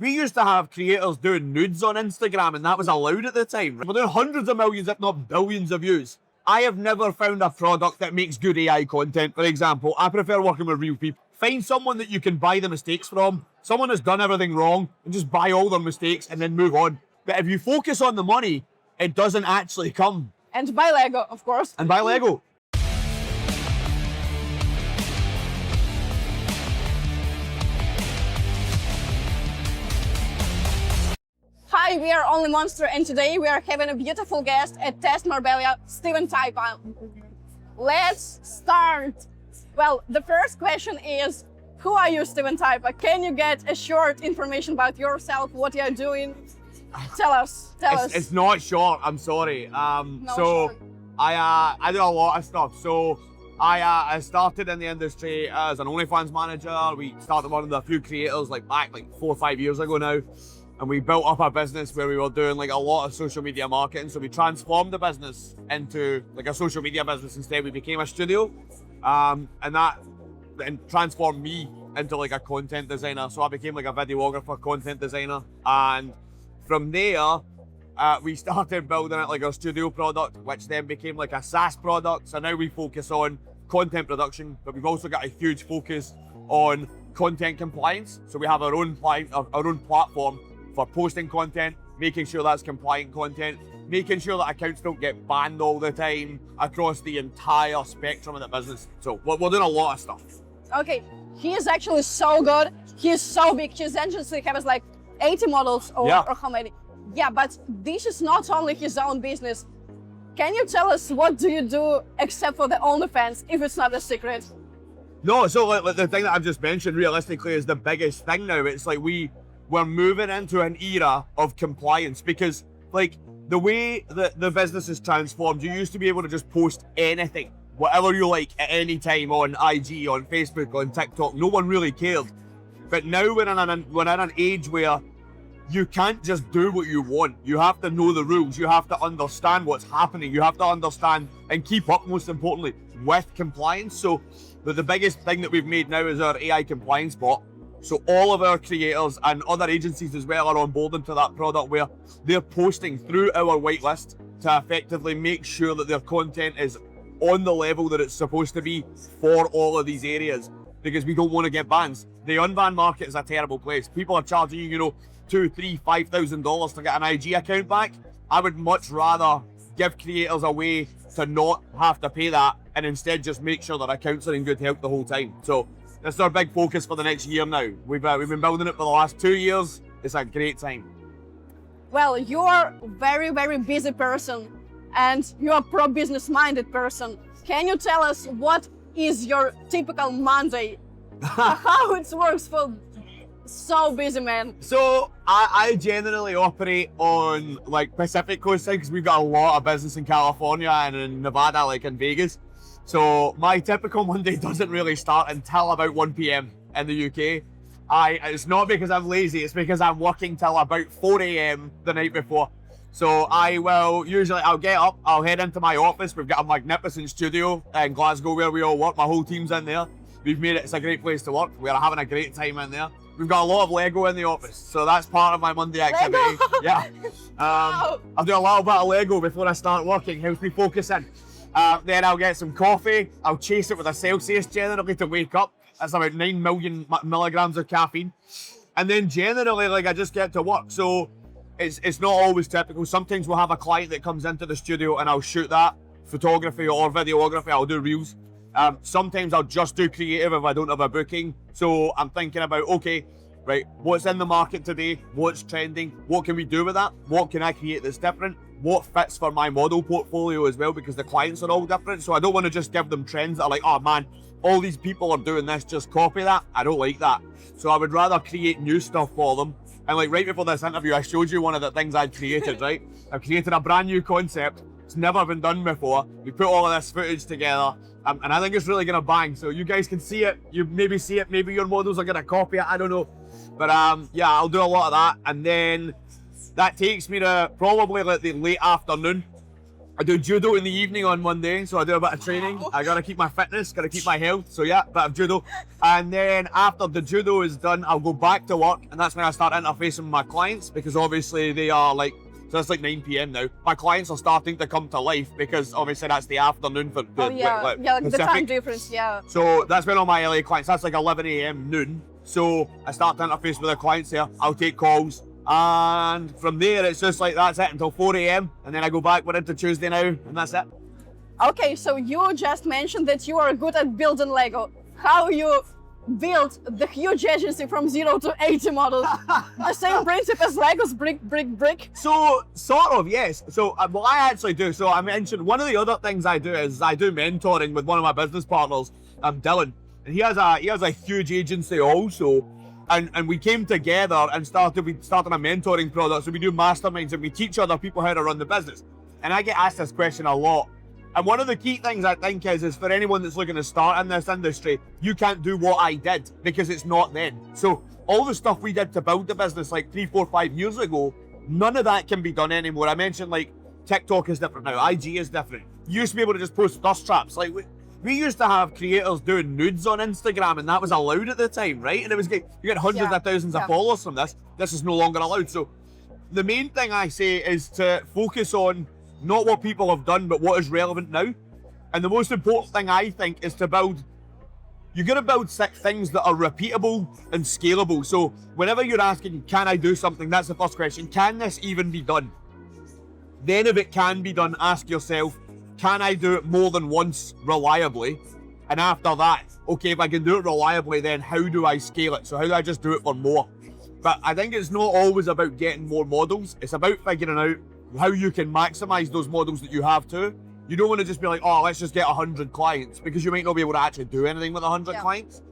We used to have creators doing nudes on Instagram, and that was allowed at the time. We're doing hundreds of millions, if not billions of views. I have never found a product that makes good AI content. For example, I prefer working with real people. Find someone that you can buy the mistakes from, someone that's done everything wrong, and just buy all their mistakes and then move on. But if you focus on the money, it doesn't actually come. And buy Lego, of course. And buy Lego. Hi, we are OnlyMonster, and today we are having a beautiful guest at Test Marbella, Steven Typa. Let's start. Well, the first question is, who are you, Steven Typa? Can you get a short information about yourself, what you're doing? Tell us. It's not short, I'm sorry. Short. I do a lot of stuff. So I started in the industry as an OnlyFans manager. We started one of the few creators back 4 or 5 years ago now. And we built up a business where we were doing a lot of social media marketing. So we transformed the business into a social media business instead. We became a studio. And that then transformed me into a content designer. So I became a videographer, content designer. And from there, we started building it our studio product, which then became a SaaS product. So now we focus on content production, but we've also got a huge focus on content compliance. So we have our own platform for posting content, making sure that's compliant content, making sure that accounts don't get banned all the time across the entire spectrum of the business. So we're doing a lot of stuff. Okay, he is actually so good. He is so big. He essentially has 80 models or how many? Yeah, but this is not only his own business. Can you tell us what do you do except for the OnlyFans, if it's not a secret? No, so the thing that I've just mentioned realistically is the biggest thing now. It's we're moving into an era of compliance because the way that the business is transformed, you used to be able to just post anything, whatever you like at any time on IG, on Facebook, on TikTok. No one really cared. But now we're in an age where you can't just do what you want. You have to know the rules. You have to understand what's happening. You have to understand and keep up, most importantly, with compliance. So the biggest thing that we've made now is our AI compliance bot. So all of our creators and other agencies as well are on board into that product where they're posting through our whitelist to effectively make sure that their content is on the level that it's supposed to be for all of these areas, because we don't want to get bans. The unbanned market is a terrible place. People are charging you, $2,000, $3,000, $5,000 to get an IG account back. I would much rather give creators a way to not have to pay that and instead just make sure their accounts are in good health the whole time. So that's our big focus for the next year now. We've been building it for the last 2 years. It's a great time. Well, you're a very, very busy person and you're a pro-business minded person. Can you tell us what is your typical Monday? How it works for so busy man? So I generally operate on Pacific Coast side because we've got a lot of business in California and in Nevada, in Vegas. So my typical Monday doesn't really start until about 1 p.m. in the UK. It's not because I'm lazy, it's because I'm working till about 4 a.m. the night before. So I'll get up, I'll head into my office. We've got a magnificent studio in Glasgow where we all work. My whole team's in there. We've made it's a great place to work. We're having a great time in there. We've got a lot of Lego in the office, so that's part of my Monday activity. Lego? Yeah. Wow. I'll do a little bit of Lego before I start working, helps me focus in. Then I'll get some coffee. I'll chase it with a Celsius generally to wake up. That's about 9 million milligrams of caffeine. And then generally, I just get to work. So it's not always typical. Sometimes we'll have a client that comes into the studio and I'll shoot that, photography or videography. I'll do reels. Sometimes I'll just do creative if I don't have a booking. So I'm thinking about, okay, right, what's in the market today? What's trending? What can we do with that? What can I create that's different? What fits for my model portfolio as well, because the clients are all different. So I don't want to just give them trends that are oh man, all these people are doing this, just copy that. I don't like that. So I would rather create new stuff for them. And right before this interview, I showed you one of the things I'd created, right? I've created a brand new concept. It's never been done before. We put all of this footage together and I think it's really gonna bang. So you guys can see it, you maybe see it, maybe your models are gonna copy it, I don't know. But yeah, I'll do a lot of that. And then that takes me to probably the late afternoon. I do judo in the evening on Monday, so I do a bit of training. I gotta keep my fitness, gotta keep my health. So yeah, bit of judo. And then after the judo is done, I'll go back to work, and that's when I start interfacing with my clients, because obviously they are like, so it's like 9 p.m. now. My clients are starting to come to life because obviously that's the afternoon for the like the time difference, yeah. So that's when all my LA clients, that's like 11 a.m. noon. So I start to interface with the clients there. I'll take calls. And from there, it's just like that's it until 4 a.m. And then I go back, we're into Tuesday now, and that's it. Okay, so you just mentioned that you are good at building Lego. How you built the huge agency from 0 to 80 models? The same principle as Legos, brick, brick, brick? So, sort of, yes. So what I actually do, so I mentioned one of the other things I do is I do mentoring with one of my business partners, Dylan. And he has a huge agency also. And we came together and started a mentoring product. So we do masterminds and we teach other people how to run the business. And I get asked this question a lot. And one of the key things I think is for anyone that's looking to start in this industry, you can't do what I did because it's not then. So all the stuff we did to build the business like 3, 4, 5 years ago, none of that can be done anymore. I mentioned like TikTok is different now, IG is different. You used to be able to just post thirst traps. Like we used to have creators doing nudes on Instagram, and that was allowed at the time, right? And it was you get hundreds of thousands of followers from this. This is no longer allowed. So the main thing I say is to focus on not what people have done, but what is relevant now. And the most important thing I think is to build, you're gonna build 6 things that are repeatable and scalable. So whenever you're asking, can I do something? That's the first question. Can this even be done? Then if it can be done, ask yourself, can I do it more than once reliably? And after that, okay, if I can do it reliably, then how do I scale it? So how do I just do it for more? But I think it's not always about getting more models. It's about figuring out how you can maximize those models that you have too. You don't want to just be like, oh, let's just get 100 clients, because you might not be able to actually do anything with 100 clients.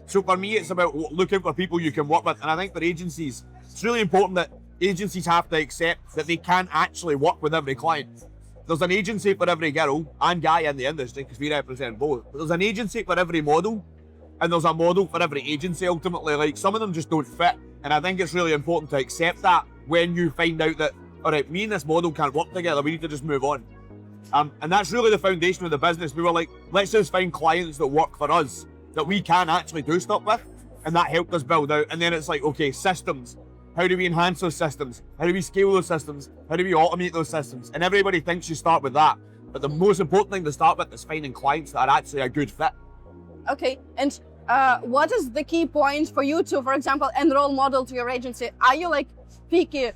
So for me, it's about looking for people you can work with. And I think for agencies, it's really important that agencies have to accept that they can't actually work with every client. There's an agency for every girl and guy in the industry, because we represent both. But there's an agency for every model, and there's a model for every agency ultimately. Like, some of them just don't fit. And I think it's really important to accept that when you find out that, all right, me and this model can't work together, we need to just move on. And that's really the foundation of the business. We were like, let's just find clients that work for us, that we can actually do stuff with. And that helped us build out. And then it's like, okay, systems. How do we enhance those systems? How do we scale those systems? How do we automate those systems? And everybody thinks you start with that. But the most important thing to start with is finding clients that are actually a good fit. Okay, and what is the key point for you to, for example, enroll model to your agency? Are you like picky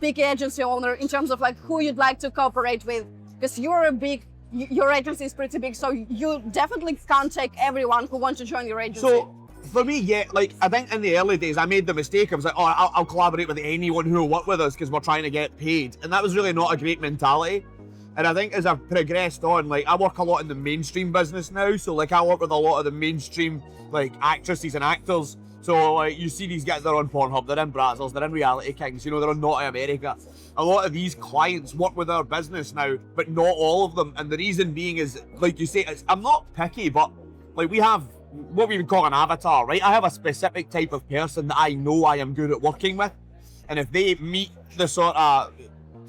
agency owner in terms of like who you'd like to cooperate with? Because your agency is pretty big, so you definitely can't take everyone who wants to join your agency. So for me, yeah, like I think in the early days, I made the mistake. I was like, oh, I'll collaborate with anyone who will work with us because we're trying to get paid. And that was really not a great mentality. And I think as I've progressed on, like I work a lot in the mainstream business now. So like I work with a lot of the mainstream like actresses and actors. So like you see these guys, they're on Pornhub, they're in Brazzers, they're in Reality Kings, you know, they're on Naughty America. A lot of these clients work with our business now, but not all of them. And the reason being is, like you say, I'm not picky, but like we have what we would call an avatar, right? I have a specific type of person that I know I am good at working with. And if they meet the sort of,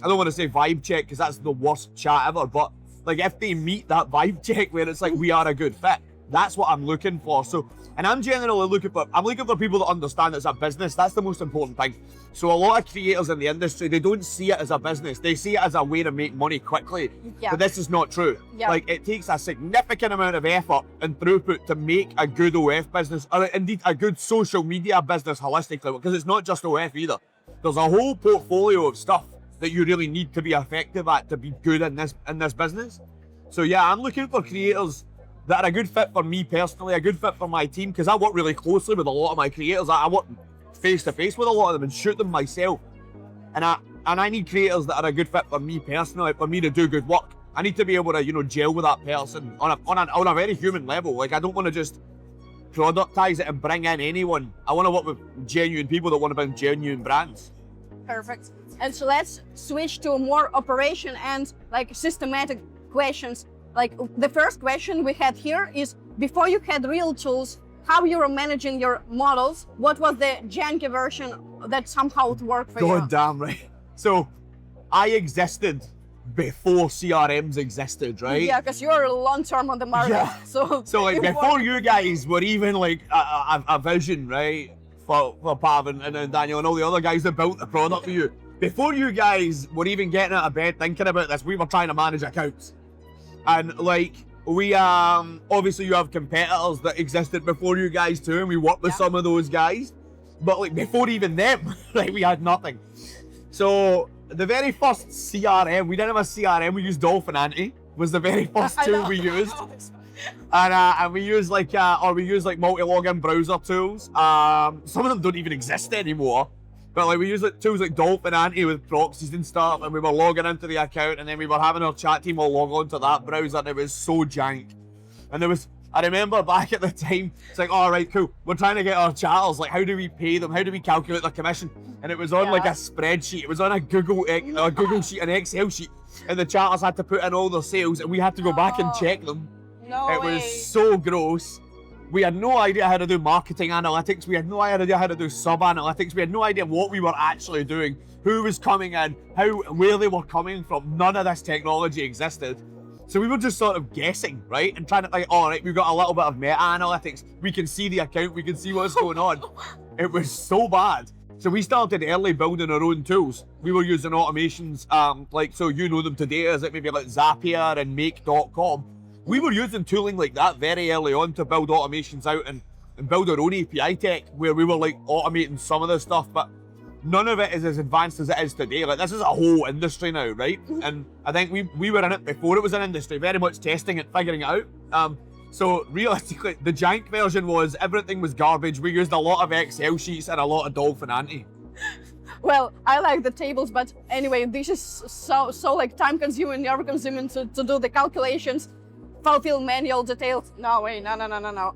I don't want to say vibe check because that's the worst chat ever, but like if they meet that vibe check where it's like we are a good fit, that's what I'm looking for. So, and I'm generally looking for people that understand it's a business. That's the most important thing. So a lot of creators in the industry, they don't see it as a business. They see it as a way to make money quickly. Yeah. But this is not true. Yeah. Like it takes a significant amount of effort and throughput to make a good OF business, or indeed a good social media business holistically, because it's not just OF either. There's a whole portfolio of stuff that you really need to be effective at to be good in this business. So yeah, I'm looking for creators that are a good fit for me personally, a good fit for my team, because I work really closely with a lot of my creators. I work face to face with a lot of them and shoot them myself. And I need creators that are a good fit for me personally, for me to do good work. I need to be able to, you know, gel with that person on a very human level. Like I don't want to just productize it and bring in anyone. I want to work with genuine people that want to build genuine brands. Perfect. And so let's switch to more operation and like systematic questions. Like the first question we had here is, before you had real tools, how you were managing your models? What was the janky version that somehow would work for you? God damn right. So I existed before CRMs existed, right? Yeah, because you're long-term on the market. Yeah. So like before you guys were even like a vision, right? For Pav and then Daniel and all the other guys that built the product for you. Before you guys were even getting out of bed thinking about this, we were trying to manage accounts. And like, we obviously you have competitors that existed before you guys too, and we worked with some of those guys. But like before even them, like we had nothing. So the very first CRM, we didn't have a CRM, we used Dolphin Ante, was the very first tool we used. And we use like multi-login browser tools. Some of them don't even exist anymore. But like we use like tools like Dolphin Ante with proxies and stuff, and we were logging into the account, and then we were having our chat team all log on to that browser, and it was so jank. And I remember back at the time, it's like, all right, cool, we're trying to get our chatters, like how do we pay them? How do we calculate their commission? And it was on like a spreadsheet, it was on a Google sheet, an Excel sheet, and the chatters had to put in all their sales, and we had to go back and check them. It was so gross. We had no idea how to do marketing analytics. We had no idea how to do sub analytics. We had no idea what we were actually doing, who was coming in, where they were coming from. None of this technology existed. So we were just sort of guessing, right? And trying to like, all right, we've got a little bit of meta analytics. We can see the account. We can see what's going on. It was so bad. So we started early building our own tools. We were using automations, so you know them today as like maybe like Zapier and Make.com. We were using tooling like that very early on to build automations out and build our own API tech where we were like automating some of the stuff, but none of it is as advanced as it is today. Like this is a whole industry now, right? And I think we were in it before it was an industry, very much testing it, figuring it out. So realistically, the jank version was everything was garbage. We used a lot of Excel sheets and a lot of Dolphin Ante. Well, I like the tables, but anyway, this is so like time consuming, nerve consuming to do the calculations. Fulfill manual details. No way, no.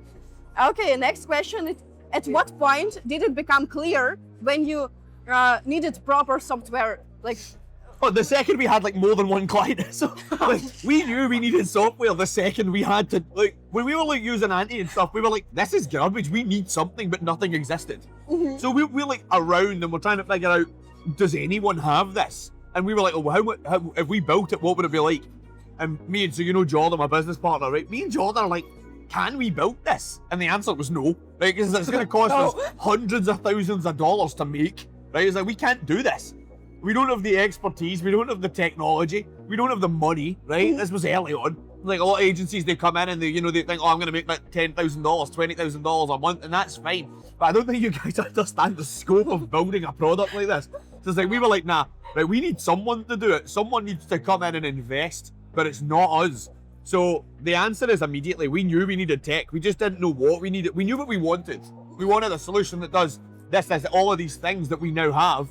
Okay, next question. At what point did it become clear when you needed proper software? Like, the second we had like more than one client. So like, we knew we needed software the second we had to, like, when we were like using Ante and stuff, we were like, this is garbage, we need something, but nothing existed. So we're like around and we're trying to figure out, does anyone have this? And we were like, oh, how if we built it, what would it be like? And me and, so you know Jordan, my business partner, right? Me and Jordan are like, can we build this? And the answer was no. Right? Because it's going to cost us hundreds of thousands of dollars to make. Right? It's like, we can't do this. We don't have the expertise. We don't have the technology. We don't have the money. Right? This was early on. Like a lot of agencies, they come in and they think, oh, I'm going to make like $10,000, $20,000 a month, and that's fine. But I don't think you guys understand the scope of building a product like this. So it's like, we were like, nah, right? We need someone to do it. Someone needs to come in and invest. But it's not us. So the answer is immediately, we knew we needed tech. We just didn't know what we needed. We knew what we wanted. We wanted a solution that does this, all of these things that we now have.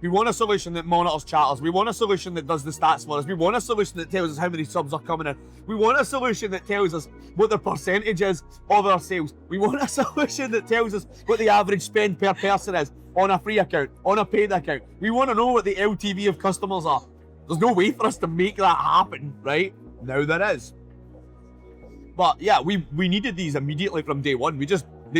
We want a solution that monitors chatters. We want a solution that does the stats for us. We want a solution that tells us how many subs are coming in. We want a solution that tells us what the percentage is of our sales. We want a solution that tells us what the average spend per person is on a free account, on a paid account. We want to know what the LTV of customers are. There's no way for us to make that happen, right? Now there is. But yeah, we needed these immediately from day one. They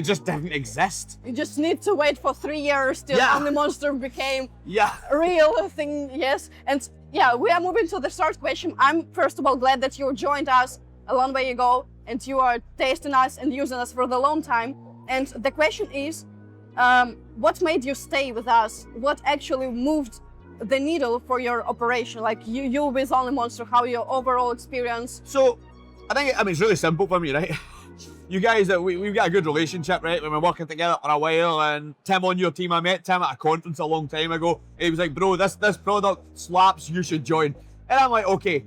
just didn't exist. You just need to wait for 3 years till OnlyMonster became a real thing, yes. And yeah, we are moving to the third question. I'm first of all glad that you joined us a long way ago and you are testing us and using us for the long time. And the question is, what made you stay with us? What actually moved the needle for your operation, like you with OnlyMonster, how your overall experience? So I think, it's really simple for me, right? You guys, we've got a good relationship, right? We've been working together for a while, and Tim on your team, I met Tim at a conference a long time ago. He was like, bro, this product slaps, you should join. And I'm like, okay.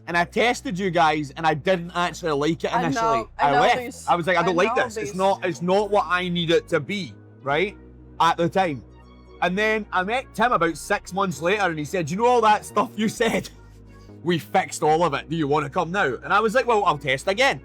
And I tested you guys, and I didn't actually like it initially. I left. I was like, I don't like this. It's not what I need it to be, right? At the time. And then I met Tim about 6 months later, and he said, you know all that stuff you said? We fixed all of it. Do you want to come now? And I was like, well, I'll test again.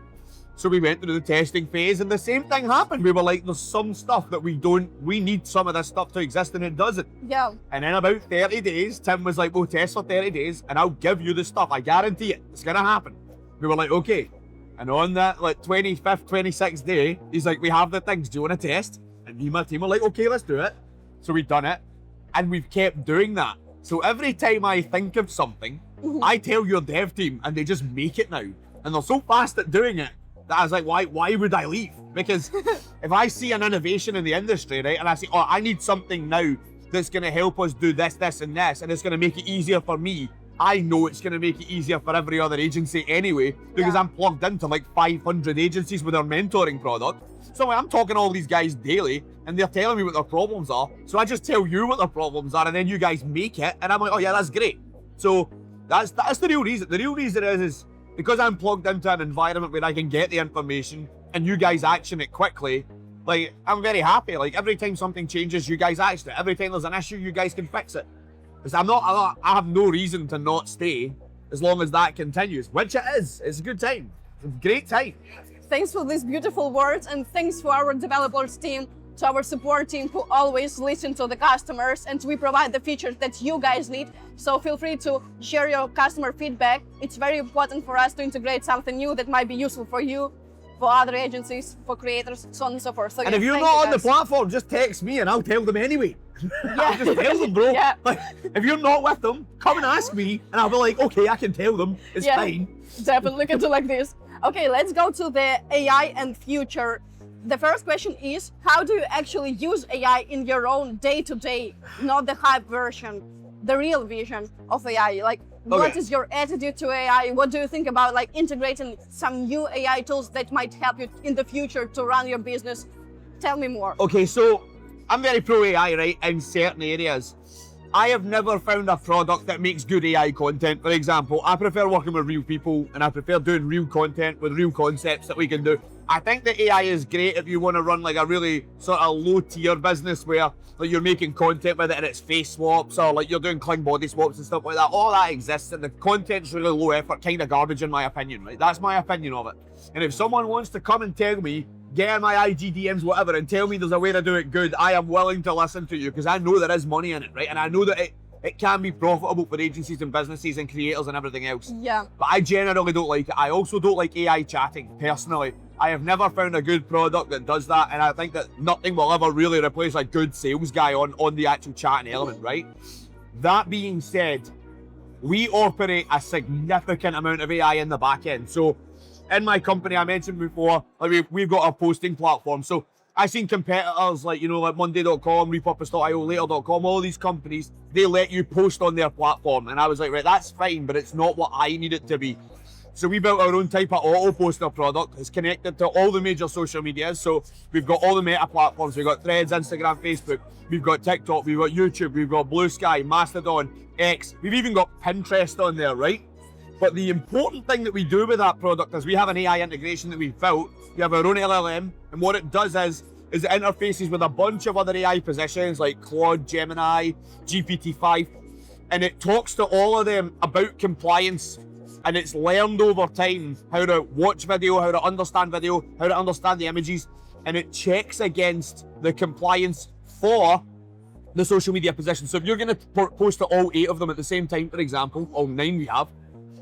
So we went through the testing phase, and the same thing happened. We were like, there's some stuff that we need some of this stuff to exist, and it doesn't. Yeah. And in about 30 days, Tim was like, we'll test for 30 days, and I'll give you the stuff. I guarantee it. It's going to happen. We were like, okay. And on that, like, 25th, 26th day, he's like, we have the things. Do you want to test? And me and my team were like, okay, let's do it. So we've done it, and we've kept doing that. So every time I think of something, I tell your dev team and they just make it now. And they're so fast at doing it that I was like, why would I leave? Because if I see an innovation in the industry, right, and I say, oh, I need something now that's going to help us do this, this, and this, and it's going to make it easier for me, I know it's going to make it easier for every other agency anyway, because I'm plugged into like 500 agencies with our mentoring product. So I'm talking to all these guys daily, and they're telling me what their problems are. So I just tell you what their problems are, and then you guys make it, and I'm like, oh yeah, that's great. So that's the real reason. The real reason is because I'm plugged into an environment where I can get the information, and you guys action it quickly. Like, I'm very happy. Like, every time something changes, you guys action it. Every time there's an issue, you guys can fix it. Because I have no reason to not stay as long as that continues, which it is. It's a good time. It's a great time. Thanks for these beautiful words, and thanks to our developers team, to our support team who always listen to the customers, and we provide the features that you guys need. So feel free to share your customer feedback. It's very important for us to integrate something new that might be useful for you, for other agencies, for creators, so on and so forth. So and if you're not on the platform, just text me and I'll tell them anyway. I'll just tell them, bro. Yeah. Like, if you're not with them, come and ask me and I'll be like, okay, I can tell them. It's fine. Definitely can do like this. Okay, let's go to the AI and future. The first question is, how do you actually use AI in your own day-to-day, not the hype version, the real vision of AI? Like, what is your attitude to AI? What do you think about like integrating some new AI tools that might help you in the future to run your business? Tell me more. Okay, so I'm very pro AI, right, in certain areas. I have never found a product that makes good AI content. For example, I prefer working with real people and I prefer doing real content with real concepts that we can do. I think that AI is great if you want to run like a really sort of low tier business where like you're making content with it and it's face swaps or like you're doing clean body swaps and stuff like that. All that exists and the content's really low effort, kind of garbage in my opinion, right? That's my opinion of it. And if someone wants to come and tell me, get in my IG DMs, whatever, and tell me there's a way to do it good, I am willing to listen to you because I know there is money in it, right? And I know that it can be profitable for agencies and businesses and creators and everything else. Yeah. But I generally don't like it. I also don't like AI chatting, personally. I have never found a good product that does that, and I think that nothing will ever really replace a good sales guy on the actual chatting element, right? That being said, we operate a significant amount of AI in the back end. So in my company, I mentioned before, like we've got a posting platform. So I've seen competitors like, like Monday.com, Repurpose.io, Later.com, all these companies, they let you post on their platform. And I was like, right, that's fine, but it's not what I need it to be. So we built our own type of auto poster product. It's connected to all the major social medias. So we've got all the meta platforms. We've got Threads, Instagram, Facebook. We've got TikTok. We've got YouTube. We've got Blue Sky, Mastodon, X. We've even got Pinterest on there, right? But the important thing that we do with that product is we have an AI integration that we've built. We have our own LLM. And what it does is it interfaces with a bunch of other AI positions like Claude, Gemini, GPT-5. And it talks to all of them about compliance. And it's learned over time how to watch video, how to understand the images, and it checks against the compliance for the social media position. So if you're going to post to all 8 of them at the same time, for example, all 9 we have,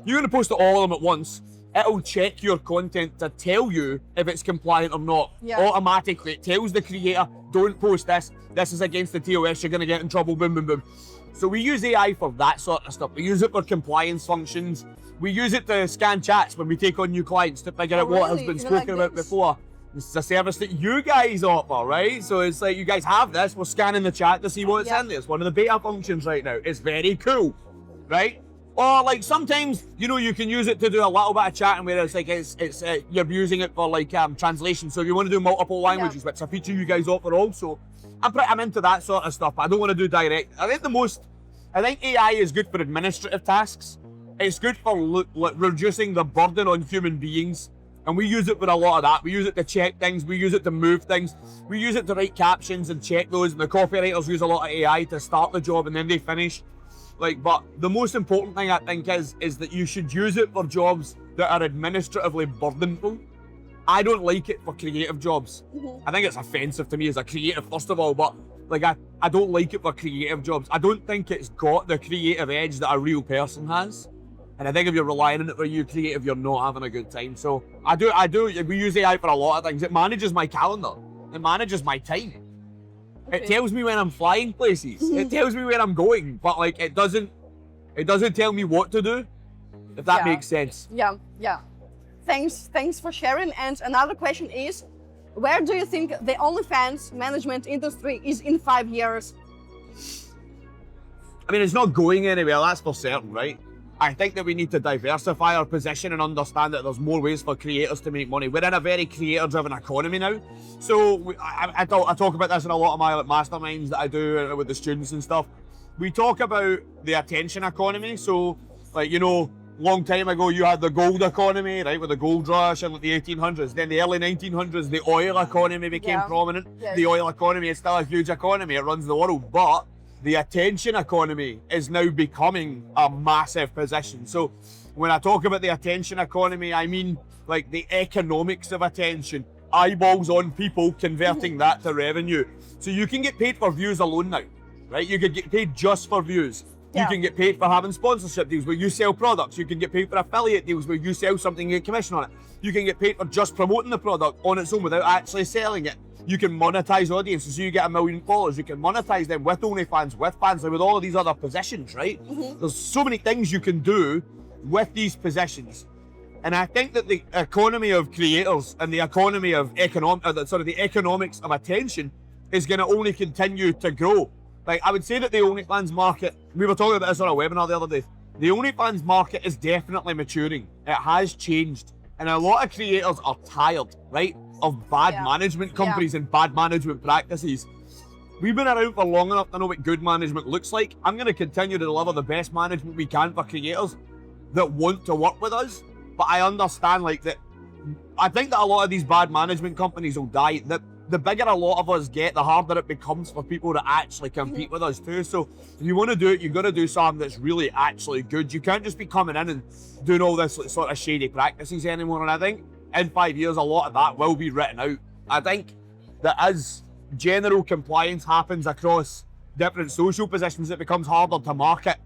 you're going to post to all of them at once, it'll check your content to tell you if it's compliant or not. Yeah. Automatically, it tells the creator, don't post this, this is against the TOS, you're going to get in trouble, boom, boom, boom. So we use AI for that sort of stuff. We use it for compliance functions. We use it to scan chats when we take on new clients to figure out what has been spoken about before. This is a service that you guys offer, right? So it's like, you guys have this, we're scanning the chat to see what's in there. It's one of the beta functions right now. It's very cool, right? Or like sometimes, you can use it to do a little bit of chatting where it's like, you're using it for like translation. So if you want to do multiple languages, which is a feature you guys offer also, I'm into that sort of stuff. I don't want to do direct. I think AI is good for administrative tasks. It's good for reducing the burden on human beings. And we use it for a lot of that. We use it to check things. We use it to move things. We use it to write captions and check those. And the copywriters use a lot of AI to start the job and then they finish. But the most important thing I think is that you should use it for jobs that are administratively burdenful. I don't like it for creative jobs. I think it's offensive to me as a creative, first of all, but I don't like it for creative jobs. I don't think it's got the creative edge that a real person has. And I think if you're relying on it for you creative, you're not having a good time. So I do, we use AI for a lot of things. It manages my calendar. It manages my time. It tells me when I'm flying places. It tells me where I'm going, but like it doesn't tell me what to do. If that makes sense. Yeah. Thanks for sharing. And another question is, where do you think the OnlyFans management industry is in 5 years? I mean, it's not going anywhere, that's for certain, right? I think that we need to diversify our position and understand that there's more ways for creators to make money. We're in a very creator-driven economy now. So I talk about this in a lot of my masterminds that I do with the students and stuff. We talk about the attention economy. So, like, you know, long time ago, you had the gold economy, right, with the gold rush in like the 1800s. Then the early 1900s, the oil economy became prominent. Yeah. The oil economy is still a huge economy. It runs the world, but the attention economy is now becoming a massive position. So when I talk about the attention economy, I mean like the economics of attention, eyeballs on people, converting that to revenue. So you can get paid for views alone now, right? You could get paid just for views. You can get paid for having sponsorship deals where you sell products. You can get paid for affiliate deals where you sell something and get commission on it. You can get paid for just promoting the product on its own without actually selling it. You can monetize audiences, so you get 1 million followers. You can monetize them with OnlyFans, with fans, with all of these other positions, right? There's so many things you can do with these positions. And I think that the economy of creators and the economy of the economics of attention is going to only continue to grow. Like, I would say that the OnlyFans market, we were talking about this on a webinar the other day, the OnlyFans market is definitely maturing. It has changed. And a lot of creators are tired, right, of bad management companies and bad management practices. We've been around for long enough to know what good management looks like. I'm going to continue to deliver the best management we can for creators that want to work with us. But I understand, like, that I think that a lot of these bad management companies will die. The bigger a lot of us get, the harder it becomes for people to actually compete with us too. So if you want to do it, you've got to do something that's really actually good. You can't just be coming in and doing all this sort of shady practices anymore. And I think in 5 years, a lot of that will be written out. I think that as general compliance happens across different social positions, it becomes harder to market.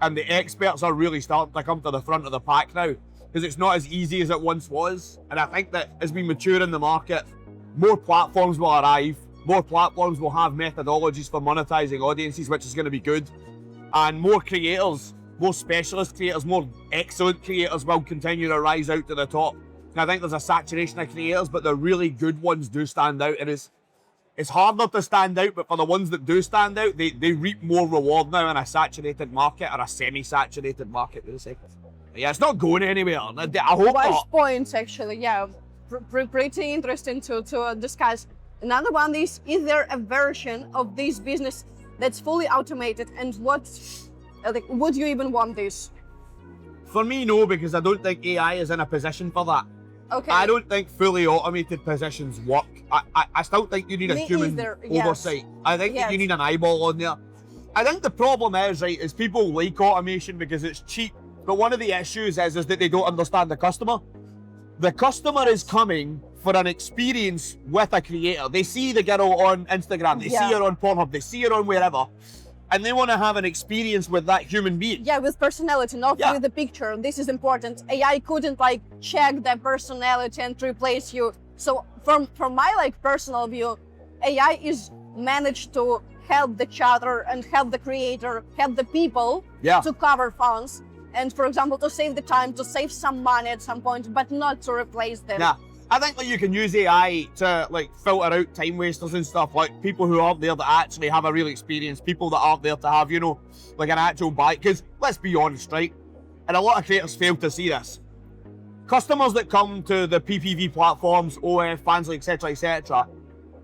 And the experts are really starting to come to the front of the pack now, because it's not as easy as it once was. And I think that as we mature in the market, more platforms will arrive, more platforms will have methodologies for monetizing audiences, which is going to be good. And more creators, more specialist creators, more excellent creators will continue to rise out to the top. And I think there's a saturation of creators, but the really good ones do stand out. And it's harder to stand out, but for the ones that do stand out, they reap more reward now in a saturated market, or a semi-saturated market, for a second. Yeah, it's not going anywhere. I hope not. Points, actually, yeah. Pretty interesting to discuss. Another one is there a version of this business that's fully automated, and would you even want this? For me, no, because I don't think AI is in a position for that. Okay. I don't think fully automated positions work. I still think you need a human oversight. I think that you need an eyeball on there. I think the problem is people like automation because it's cheap, but one of the issues is that they don't understand the customer. The customer is coming for an experience with a creator. They see the girl on Instagram, they see her on Pornhub, they see her on wherever, and they want to have an experience with that human being. Yeah, with personality, not with the picture. This is important. AI couldn't check the personality and replace you. So from my personal view, AI is managed to help the chatter and help the creator, help the people to cover funds. And for example, to save the time, to save some money at some point, but not to replace them. Yeah, I think that you can use AI to filter out time wasters and stuff, like people who aren't there to actually have a real experience, people that aren't there to have, an actual buy. Because let's be honest, right? And a lot of creators fail to see this. Customers that come to the PPV platforms, OF, Fansly, etc.,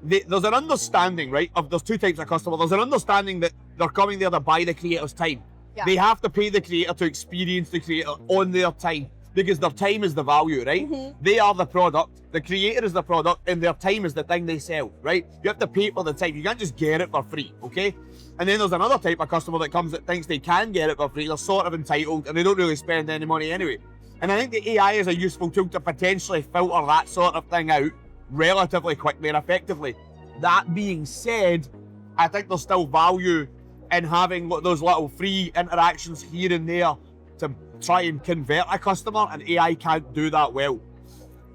there's an understanding, right? There's two types of customer. There's an understanding that they're coming there to buy the creator's time. Yeah. They have to pay the creator to experience the creator on their time, because their time is the value, right? They are the product, the creator is the product, and their time is the thing they sell, right? You have to pay for the time. You can't just get it for free, okay? And then there's another type of customer that comes that thinks they can get it for free. They're sort of entitled and they don't really spend any money anyway. And I think the AI is a useful tool to potentially filter that sort of thing out relatively quickly and effectively. That being said, I think there's still value in having those little free interactions here and there to try and convert a customer, and AI can't do that well.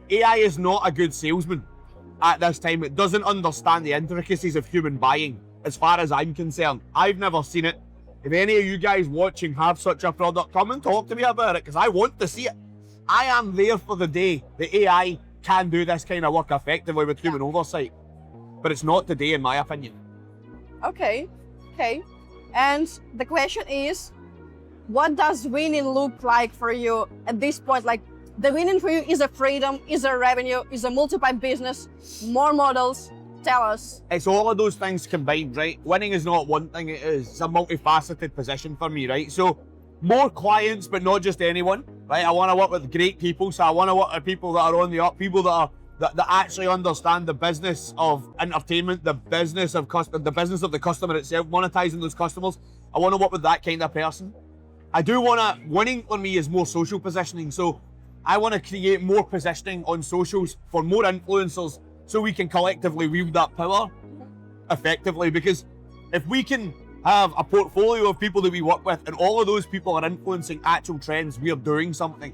AI is not a good salesman. at this time. It doesn't understand the intricacies of human buying, as far as I'm concerned. I've never seen it. If any of you guys watching have such a product, come and talk to me about it, because I want to see it. I am there for the day the AI can do this kind of work effectively with human oversight. But it's not today, in my opinion. Okay. And the question is, what does winning look like for you at this point? Like, the winning for you is a freedom, is a revenue, is a multiplied business, more models. Tell us. It's all of those things combined, right? Winning is not one thing, it's a multifaceted position for me, right? So more clients, but not just anyone, right? I want to work with great people, so I want to work with people that are on the up, people that actually understand the business of entertainment, the business of the business of the customer itself, monetizing those customers. I want to work with that kind of person. I do want to, winning for me is more social positioning, so I want to create more positioning on socials for more influencers, so we can collectively wield that power effectively. Because if we can have a portfolio of people that we work with and all of those people are influencing actual trends, we are doing something.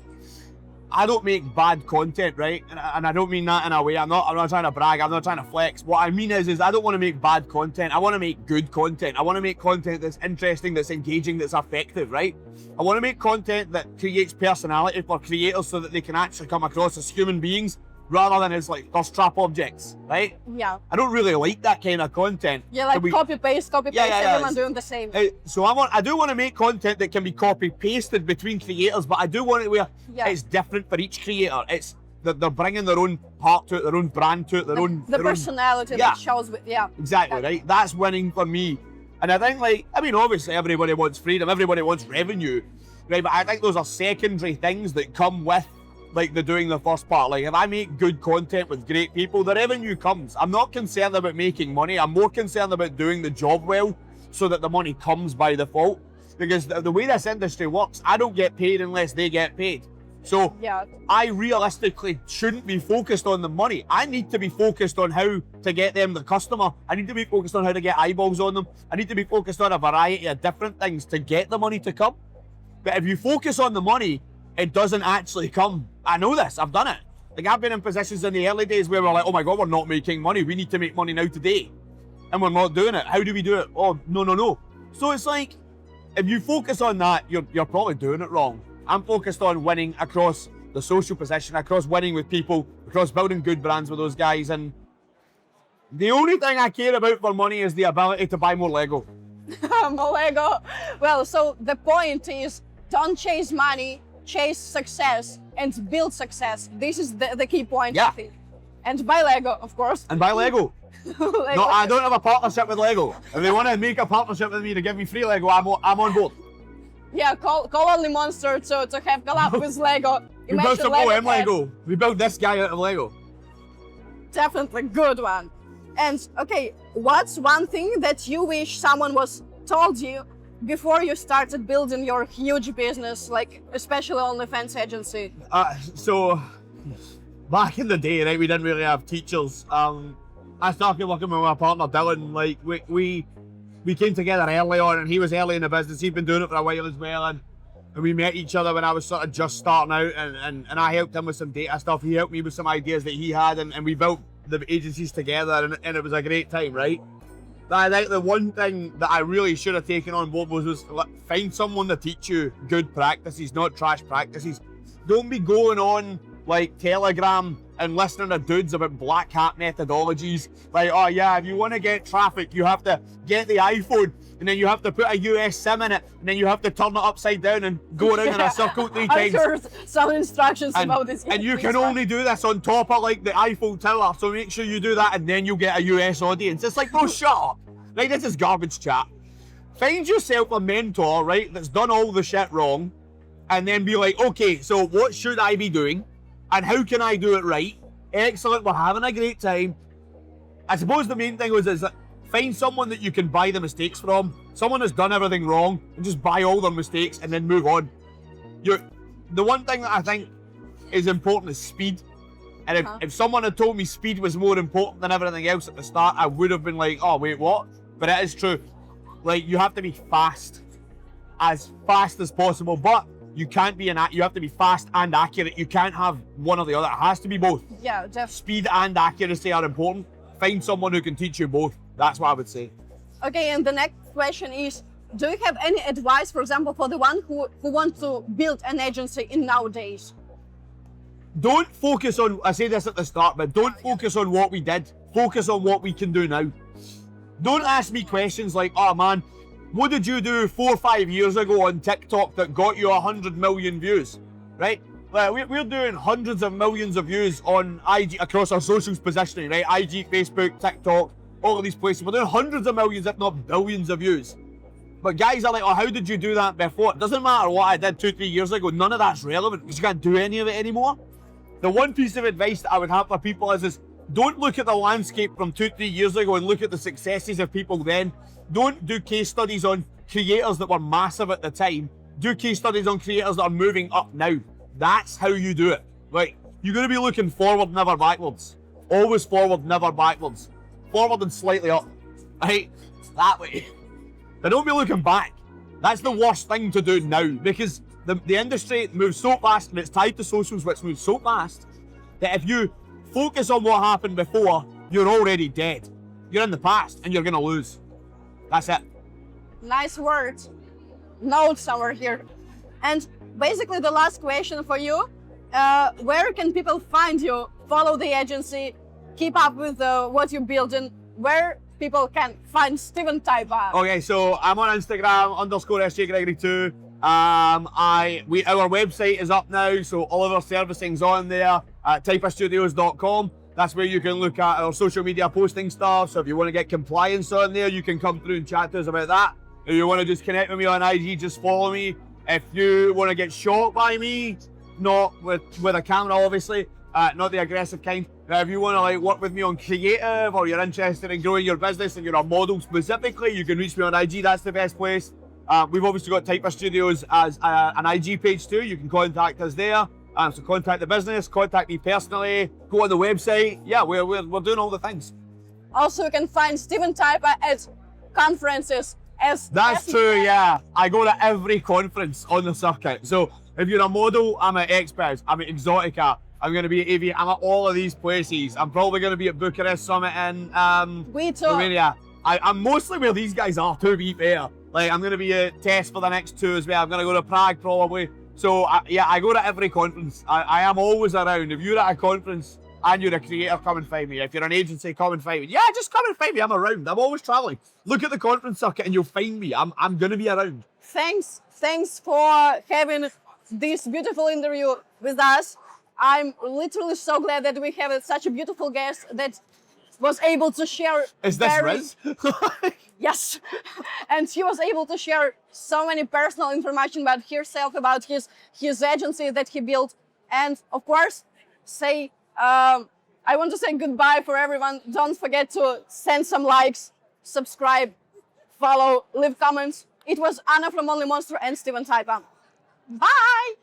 I don't make bad content, right? And I don't mean that in a way. I'm not trying to brag. I'm not trying to flex. What I mean is I don't want to make bad content. I want to make good content. I want to make content that's interesting, that's engaging, that's effective, right? I want to make content that creates personality for creators so that they can actually come across as human beings rather than as like thirst trap objects, right? Yeah. I don't really like that kind of content. Yeah, like copy paste, everyone doing the same. So I do want to make content that can be copy pasted between creators, but I do want it where it's different for each creator. It's that they're bringing their own part to it, their own brand to it, their personality that shows with, exactly, right? That's winning for me. And I think, like, I mean, obviously everybody wants freedom, everybody wants revenue, right? But I think those are secondary things that come with like the doing the first part. Like, if I make good content with great people, the revenue comes. I'm not concerned about making money. I'm more concerned about doing the job well so that the money comes by default. Because the way this industry works, I don't get paid unless they get paid. So I realistically shouldn't be focused on the money. I need to be focused on how to get them the customer. I need to be focused on how to get eyeballs on them. I need to be focused on a variety of different things to get the money to come. But if you focus on the money, it doesn't actually come. I know this, I've done it. Like, I've been in positions in the early days where we're like, oh my God, we're not making money. We need to make money now today. And we're not doing it. How do we do it? Oh, no. So it's like, if you focus on that, you're probably doing it wrong. I'm focused on winning across the social position, across winning with people, across building good brands with those guys. And the only thing I care about for money is the ability to buy more Lego. More Lego. Well, so the point is, don't chase money, chase success and build success. This is the key point, I think. And buy Lego, of course. And buy Lego. Lego. No, I don't have a partnership with Lego. If they want to make a partnership with me to give me free Lego, I'm on board. Yeah, call OnlyMonster to have collab with Lego. We built some OM Lego. We built this guy out of Lego. Definitely good one. And okay, what's one thing that you wish someone was told you before you started building your huge business, like especially OnlyFans agency? So back in the day, right, we didn't really have teachers. I started working with my partner Dylan. Like we came together early on, and he was early in the business. He'd been doing it for a while as well, and we met each other when I was sort of just starting out, and I helped him with some data stuff. He helped me with some ideas that he had, and we built the agencies together, and it was a great time, right? I think the one thing that I really should have taken on board was find someone to teach you good practices, not trash practices. Don't be going on like Telegram and listening to dudes about black hat methodologies. Like, oh yeah, if you want to get traffic, you have to get the iPhone, and then you have to put a US SIM in it, and then you have to turn it upside down and go around in a circle 3 times. I've heard some instructions about this. And you can only do this on top of like the Eiffel Tower, so make sure you do that, and then you'll get a US audience. It's like, bro, shut up. Like, this is garbage chat. Find yourself a mentor, right, that's done all the shit wrong, and then be like, okay, so what should I be doing? And how can I do it right? Excellent, we're having a great time. I suppose the main thing is that find someone that you can buy the mistakes from, someone that's done everything wrong, and just buy all their mistakes and then move on. The one thing that I think is important is speed. And if someone had told me speed was more important than everything else at the start, I would have been like, oh, wait, what? But it is true. Like, you have to be fast as possible, but you can't be you have to be fast and accurate. You can't have one or the other. It has to be both. Yeah, definitely. Speed and accuracy are important. Find someone who can teach you both. That's what I would say. Okay, and the next question is, do you have any advice, for example, for the one who wants to build an agency in nowadays? Don't focus on, I say this at the start, but don't focus on what we did. Focus on what we can do now. Don't ask me questions like, oh man, what did you do 4 or 5 years ago on TikTok that got you 100 million views, right? We're doing hundreds of millions of views on IG across our socials positioning, right? IG, Facebook, TikTok, all of these places. We're doing hundreds of millions, if not billions of views. But guys are like, oh, how did you do that before? It doesn't matter what I did 2 or 3 years ago. None of that's relevant because you can't do any of it anymore. The one piece of advice that I would have for people is don't look at the landscape from 2 or 3 years ago and look at the successes of people then. Don't do case studies on creators that were massive at the time. Do case studies on creators that are moving up now. That's how you do it. Like, you're going to be looking forward, never backwards. Always forward, never backwards. Forward and slightly up. Right? That way. But don't be looking back. That's the worst thing to do now because the industry moves so fast and it's tied to socials which moves so fast that if you focus on what happened before, you're already dead. You're in the past and you're going to lose. That's it. Nice words. Notes over here. And basically the last question for you, where can people find you, follow the agency, keep up with what you're building, where people can find Steven Typa? Okay, so I'm on Instagram, _SJ Gregory 2. Our website is up now, so all of our servicing's on there at TYPAstudios.com. That's where you can look at our social media posting stuff. So if you want to get compliance on there, you can come through and chat to us about that. If you want to just connect with me on IG, just follow me. If you want to get shot by me, not with a camera, obviously, not the aggressive kind. If you want to work with me on creative or you're interested in growing your business and you're a model specifically, you can reach me on IG. That's the best place. We've obviously got TYPA Studios as an IG page too. You can contact us there. So contact the business, contact me personally, go on the website. Yeah, we're doing all the things. Also, you can find Steven Typa at conferences. That's true, yeah. I go to every conference on the circuit. So if you're a model, I'm at Experts, I'm at Exotica, I'm going to be at AV, I'm at all of these places. I'm probably going to be at Bucharest Summit in Romania. I'm mostly where these guys are, to be fair. I'm going to be at Test for the next 2 as well. I'm going to go to Prague probably. So I go to every conference. I am always around. If you're at a conference and you're a creator, come and find me. If you're an agency, come and find me. Yeah, just come and find me. I'm around. I'm always traveling. Look at the conference circuit and you'll find me. I'm going to be around. Thanks for having this beautiful interview with us. I'm literally so glad that we have such a beautiful guest that was able to share. Is this Riz? Yes. And he was able to share so many personal information about himself, about his agency that he built. And of course, I want to say goodbye for everyone. Don't forget to send some likes, subscribe, follow, leave comments. It was Anna from OnlyMonster and Steven Typa. Bye!